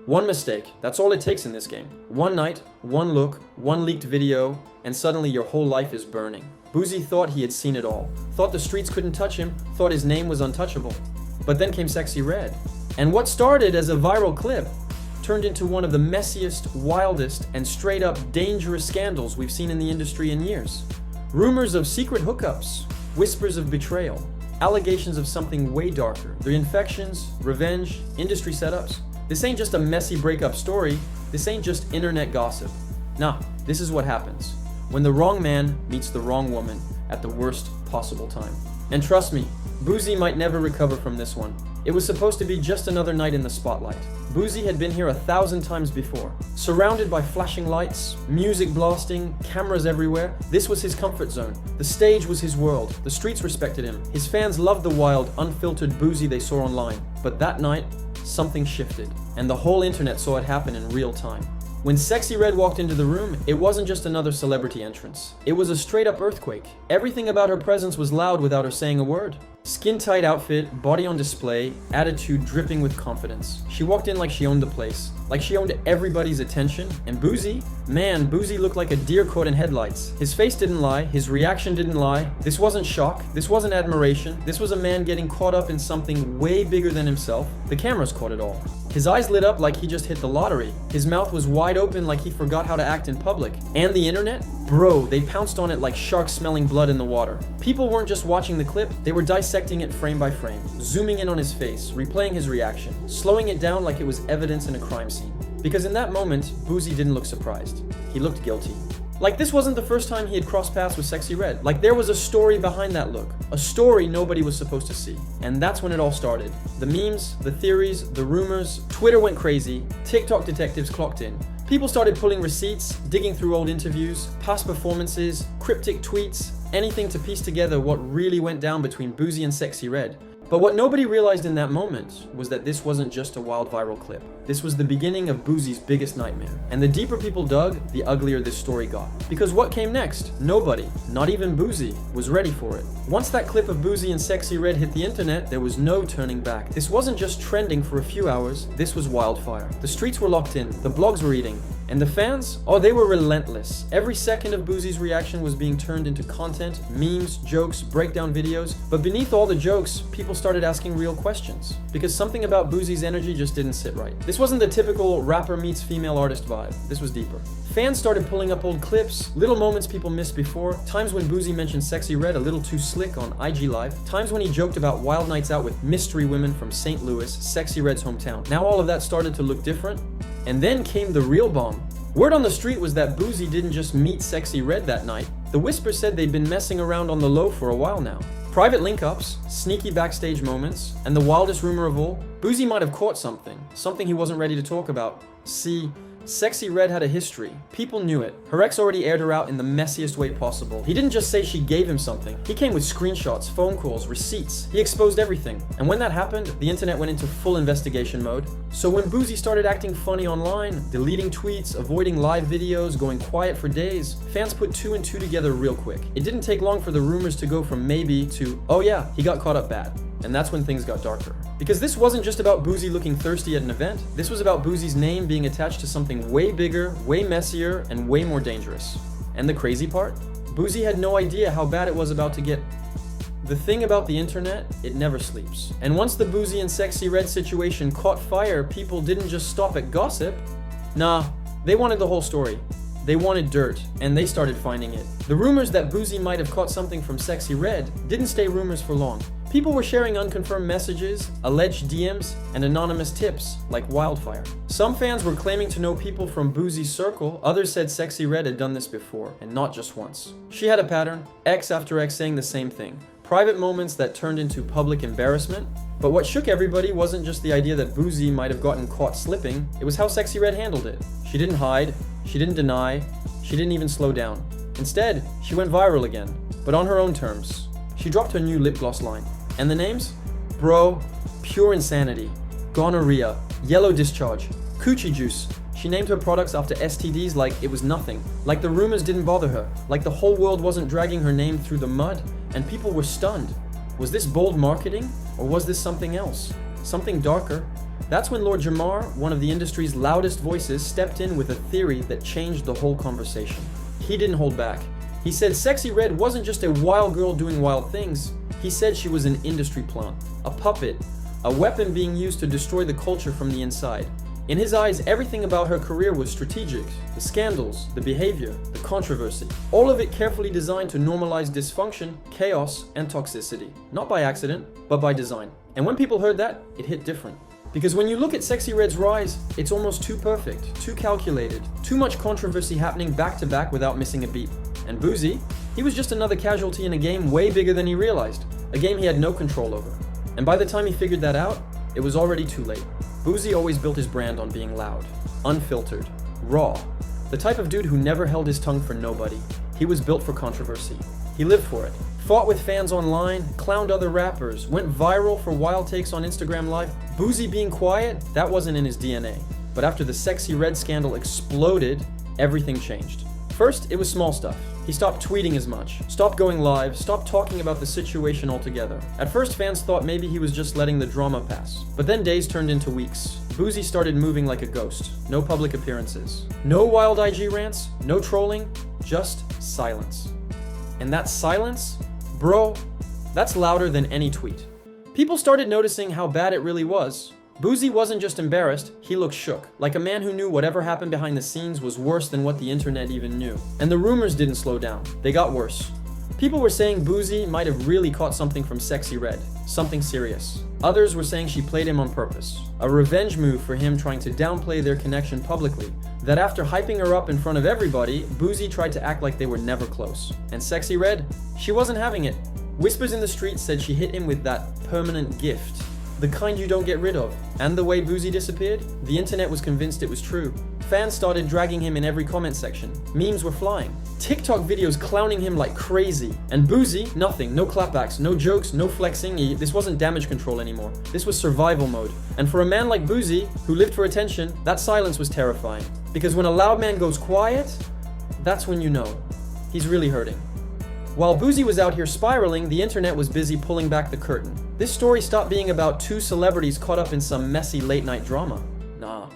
One mistake, that's all it takes in this game. One night, one look, one leaked video, and suddenly your whole life is burning. Boozy thought he had seen it all, thought the streets couldn't touch him, thought his name was untouchable. But then came Sexyy Red. And what started as a viral clip turned into one of the messiest, wildest, and straight up dangerous scandals we've seen in the industry in years. Rumors of secret hookups, whispers of betrayal, allegations of something way darker, the infections, revenge, industry setups. This ain't just a messy breakup story, this ain't just internet gossip. Nah, this is what happens when the wrong man meets the wrong woman at the worst possible time. And trust me, Boozy might never recover from this one. It was supposed to be just another night in the spotlight. Boozy had been here 1,000 times before. Surrounded by flashing lights, music blasting, cameras everywhere, this was his comfort zone. The stage was his world. The streets respected him. His fans loved the wild, unfiltered Boozy they saw online. But that night, something shifted, and the whole internet saw it happen in real time. When Sexyy Red walked into the room, it wasn't just another celebrity entrance. It was a straight-up earthquake. Everything about her presence was loud without her saying a word. Skin-tight outfit, body on display, attitude dripping with confidence. She walked in like she owned the place, like she owned everybody's attention. And Boozy? Man, Boozy looked like a deer caught in headlights. His face didn't lie, his reaction didn't lie. This wasn't shock, this wasn't admiration. This was a man getting caught up in something way bigger than himself. The cameras caught it all. His eyes lit up like he just hit the lottery. His mouth was wide open like he forgot how to act in public. And the internet? Bro, they pounced on it like sharks smelling blood in the water. People weren't just watching the clip, they were dissecting it frame by frame, zooming in on his face, replaying his reaction, slowing it down like it was evidence in a crime scene. Because in that moment, Boozy didn't look surprised. He looked guilty. Like this wasn't the first time he had crossed paths with Sexyy Red. Like there was a story behind that look. A story nobody was supposed to see. And that's when it all started. The memes, the theories, the rumors, Twitter went crazy, TikTok detectives clocked in. People started pulling receipts, digging through old interviews, past performances, cryptic tweets, anything to piece together what really went down between Boozy and Sexyy Red. But what nobody realized in that moment was that this wasn't just a wild viral clip. This was the beginning of Boozy's biggest nightmare. And the deeper people dug, the uglier this story got. Because what came next? Nobody, not even Boozy, was ready for it. Once that clip of Boozy and Sexyy Red hit the internet, there was no turning back. This wasn't just trending for a few hours, this was wildfire. The streets were locked in, the blogs were eating, and the fans? Oh, they were relentless. Every second of Boozy's reaction was being turned into content, memes, jokes, breakdown videos. But beneath all the jokes, people started asking real questions. Because something about Boozy's energy just didn't sit right. This wasn't the typical rapper meets female artist vibe. This was deeper. Fans started pulling up old clips, little moments people missed before, times when Boozy mentioned Sexyy Red a little too slick on IG Live, times when he joked about wild nights out with mystery women from St. Louis, Sexyy Red's hometown. Now all of that started to look different. And then came the real bomb. Word on the street was that Boozy didn't just meet Sexyy Red that night. The whispers said they'd been messing around on the low for a while now. Private link-ups, sneaky backstage moments, and the wildest rumor of all, Boozy might have caught something he wasn't ready to talk about. See, Sexyy Red had a history. People knew it. Her ex already aired her out in the messiest way possible. He didn't just say she gave him something. He came with screenshots, phone calls, receipts. He exposed everything. And when that happened, the internet went into full investigation mode. So when Boozy started acting funny online, deleting tweets, avoiding live videos, going quiet for days, fans put two and two together real quick. It didn't take long for the rumors to go from maybe to, oh yeah, he got caught up bad. And that's when things got darker. Because this wasn't just about Boozy looking thirsty at an event. This was about Boozy's name being attached to something way bigger, way messier, and way more dangerous. And the crazy part? Boozy had no idea how bad it was about to get. The thing about the internet, it never sleeps. And once the Boozy and Sexyy Red situation caught fire, people didn't just stop at gossip. Nah, they wanted the whole story. They wanted dirt, and they started finding it. The rumors that Boozy might have caught something from Sexyy Red didn't stay rumors for long. People were sharing unconfirmed messages, alleged DMs, and anonymous tips like wildfire. Some fans were claiming to know people from Boozy's circle, others said Sexyy Red had done this before, and not just once. She had a pattern, X after X saying the same thing. Private moments that turned into public embarrassment. But what shook everybody wasn't just the idea that Boozy might have gotten caught slipping, it was how Sexyy Red handled it. She didn't hide, she didn't deny, she didn't even slow down. Instead, she went viral again, but on her own terms. She dropped her new lip gloss line. And the names? Bro, pure insanity, gonorrhea, yellow discharge, coochie juice. She named her products after STDs like it was nothing, like the rumors didn't bother her, like the whole world wasn't dragging her name through the mud, and people were stunned. Was this bold marketing, or was this something else? Something darker? That's when Lord Jamar, one of the industry's loudest voices, stepped in with a theory that changed the whole conversation. He didn't hold back. He said Sexyy Red wasn't just a wild girl doing wild things. He said she was an industry plant, a puppet, a weapon being used to destroy the culture from the inside. In his eyes, everything about her career was strategic. The scandals, the behavior, the controversy. All of it carefully designed to normalize dysfunction, chaos, and toxicity. Not by accident, but by design. And when people heard that, it hit different. Because when you look at Sexyy Red's rise, it's almost too perfect, too calculated, too much controversy happening back to back without missing a beat. And Boozy, he was just another casualty in a game way bigger than he realized. A game he had no control over. And by the time he figured that out, it was already too late. Boozy always built his brand on being loud, unfiltered, raw. The type of dude who never held his tongue for nobody. He was built for controversy. He lived for it. Fought with fans online, clowned other rappers, went viral for wild takes on Instagram Live. Boozy being quiet, that wasn't in his DNA. But after the Sexyy Red scandal exploded, everything changed. First, it was small stuff. He stopped tweeting as much, stopped going live, stopped talking about the situation altogether. At first, fans thought maybe he was just letting the drama pass. But then days turned into weeks. Boozy started moving like a ghost. No public appearances. No wild IG rants, no trolling, just silence. And that silence, bro, that's louder than any tweet. People started noticing how bad it really was. Boozy wasn't just embarrassed, he looked shook, like a man who knew whatever happened behind the scenes was worse than what the internet even knew. And the rumors didn't slow down, they got worse. People were saying Boozy might have really caught something from Sexyy Red, something serious. Others were saying she played him on purpose, a revenge move for him trying to downplay their connection publicly. That after hyping her up in front of everybody, Boozy tried to act like they were never close. And Sexyy Red, she wasn't having it. Whispers in the street said she hit him with that permanent gift. The kind you don't get rid of. And the way Boozy disappeared, the internet was convinced it was true. Fans started dragging him in every comment section. Memes were flying. TikTok videos clowning him like crazy. And Boozy, nothing. No clapbacks, no jokes, no flexing. This wasn't damage control anymore. This was survival mode. And for a man like Boozy, who lived for attention, that silence was terrifying. Because when a loud man goes quiet, that's when you know. He's really hurting. While Boozy was out here spiraling, the internet was busy pulling back the curtain. This story stopped being about two celebrities caught up in some messy late-night drama. Nah.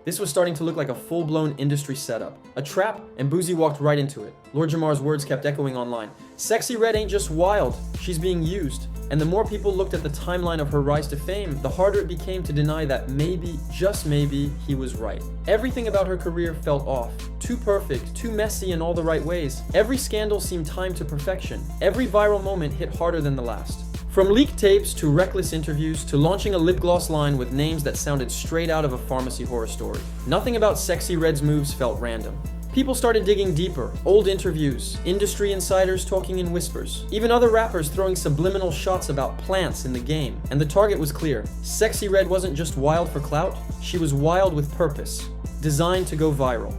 This was starting to look like a full-blown industry setup. A trap, and Boozy walked right into it. Lord Jamar's words kept echoing online. Sexyy Red ain't just wild, she's being used. And the more people looked at the timeline of her rise to fame, the harder it became to deny that maybe, just maybe, he was right. Everything about her career felt off. Too perfect, too messy in all the right ways. Every scandal seemed timed to perfection. Every viral moment hit harder than the last. From leaked tapes to reckless interviews to launching a lip gloss line with names that sounded straight out of a pharmacy horror story. Nothing about Sexyy Red's moves felt random. People started digging deeper, old interviews, industry insiders talking in whispers, even other rappers throwing subliminal shots about plants in the game, and the target was clear. Sexyy Red wasn't just wild for clout, she was wild with purpose, designed to go viral.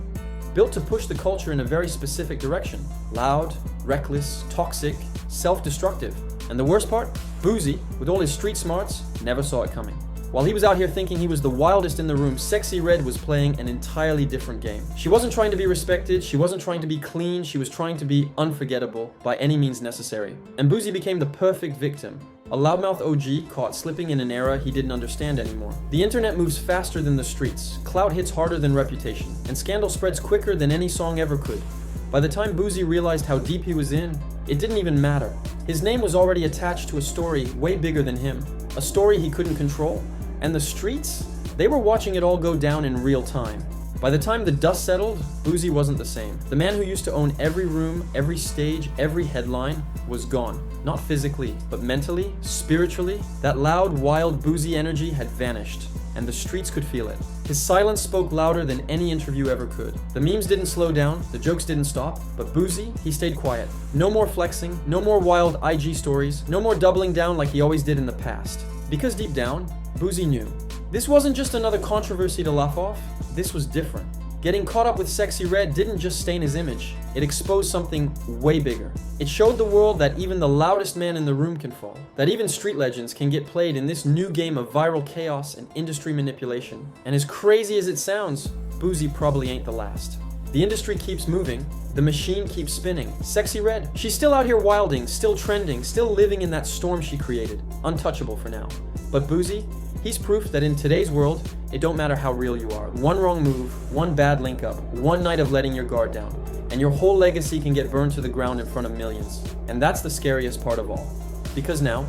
Built to push the culture in a very specific direction. Loud, reckless, toxic, self-destructive. And the worst part? Boozy, with all his street smarts, never saw it coming. While he was out here thinking he was the wildest in the room, Sexyy Red was playing an entirely different game. She wasn't trying to be respected, she wasn't trying to be clean, she was trying to be unforgettable by any means necessary. And Boozy became the perfect victim. A loudmouth OG caught slipping in an era he didn't understand anymore. The internet moves faster than the streets, clout hits harder than reputation, and scandal spreads quicker than any song ever could. By the time Boozy realized how deep he was in, it didn't even matter. His name was already attached to a story way bigger than him, a story he couldn't control. And the streets, they were watching it all go down in real time. By the time the dust settled, Boozy wasn't the same. The man who used to own every room, every stage, every headline was gone. Not physically, but mentally, spiritually. That loud, wild Boozy energy had vanished, and the streets could feel it. His silence spoke louder than any interview ever could. The memes didn't slow down, the jokes didn't stop, but Boozy, he stayed quiet. No more flexing, no more wild IG stories, no more doubling down like he always did in the past. Because deep down, Boozy knew. This wasn't just another controversy to laugh off, this was different. Getting caught up with Sexyy Red didn't just stain his image, it exposed something way bigger. It showed the world that even the loudest man in the room can fall, that even street legends can get played in this new game of viral chaos and industry manipulation. And as crazy as it sounds, Boozy probably ain't the last. The industry keeps moving, the machine keeps spinning. Sexyy Red, she's still out here wilding, still trending, still living in that storm she created. Untouchable for now. But Boozy, He's proof that in today's world, it don't matter how real you are. One wrong move, one bad link up, one night of letting your guard down, and your whole legacy can get burned to the ground in front of millions. And that's the scariest part of all. Because now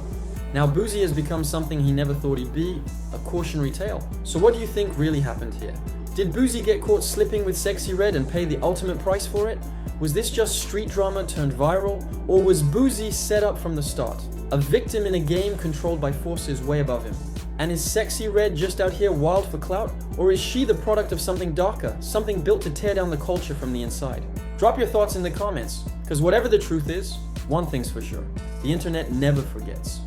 Boozy has become something he never thought he'd be, a cautionary tale. So what do you think really happened here? Did Boozy get caught slipping with Sexyy Red and pay the ultimate price for it? Was this just street drama turned viral? Or was Boozy set up from the start? A victim in a game controlled by forces way above him? And is Sexyy Red just out here wild for clout? Or is she the product of something darker, something built to tear down the culture from the inside? Drop your thoughts in the comments, because whatever the truth is, one thing's for sure, the internet never forgets.